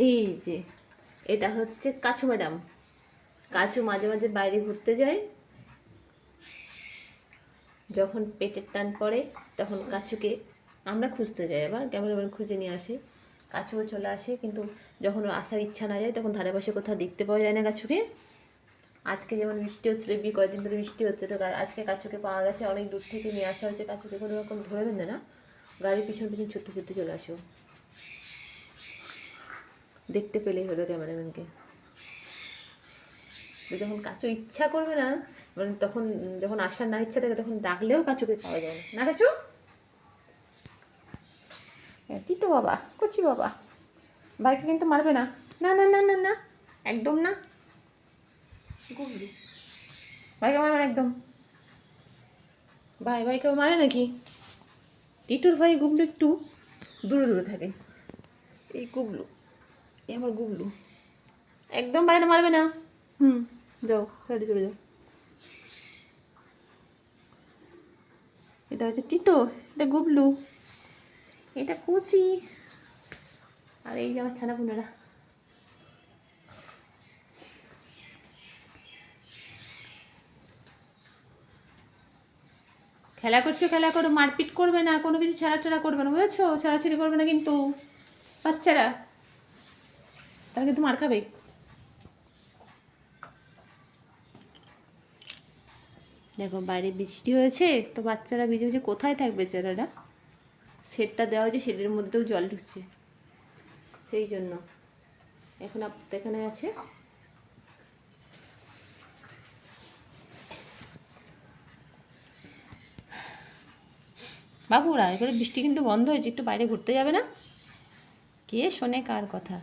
এই যে এটা হচ্ছে কাছু ম্যাডাম। কাছু মাঝে মাঝে বাইরে ঘুরতে যায়, যখন পেটের টান পড়ে তখন কাছুকে আমরা খুঁজতে যাই, আবার ক্যামেরাম্যান খুঁজে নিয়ে আসি, কাছুও চলে আসে। কিন্তু যখন ওর আসার ইচ্ছা না যায় তখন ধারে পাশে কোথাও দেখতে পাওয়া যায় না কাছুকে। আজকে যেমন বৃষ্টি হচ্ছিলো, কয়েকদিন ধরে বৃষ্টি হচ্ছে, তো আজকে কাছুকে পাওয়া গেছে, অনেক দূর থেকে নিয়ে আসা হয়েছে। কাছুকে কোনো রকম ধরে বেঁধে না, গাড়ির পিছন পিছন ছুটতে ছুটতে চলে আসো, দেখতে পেলেই হলো ক্যামেরাম্যানকে। যখন কাছু ইচ্ছা করবে না, মানে তখন যখন আসার না ইচ্ছা থাকে তখন ডাকলেও কাছুকে পাওয়া যায় না। না কাছু, টিটো বাবা, কচি বাবা, ভাইকে কিন্তু মারবে না। না না না না না, একদম না। গুবলু, ভাইকে মারবে না একদম। ভাইকে মারে নাকি? টিটুর ভাই গুবলু একটু দূরে দূরে থাকে। এই গুবলু, এই আমার গুবলু, একদম বাইরে মারবে না। যাও সাইডে চলে যাও। এটা হচ্ছে টিটো, এটা গুবলু, এটা কুচি, আর এই যে আমার ছানাপুনেরা। খেলা করছো, খেলা করো, মারপিট করবে না, কোনো কিছু ছাড়া করবে না, বুঝেছো? ছাড়াছাড়ি করবে না কিন্তু বাচ্চারা, তাহলে কিন্তু মার খাবে। দেখো বাইরে বৃষ্টি হয়েছে, তো বাচ্চারা ভিজে ভিজে কোথায় থাকবে বেচারারা। শেডটা দেওয়া হয়েছে, শেডের মধ্যেও জল ঢুকছে, সেই জন্য এখন এখানে আছে। বাবুরা, এবারে বৃষ্টি কিন্তু বন্ধ হয়েছে, একটু বাইরে ঘুরতে যাবে না? কে শোনে কার কথা?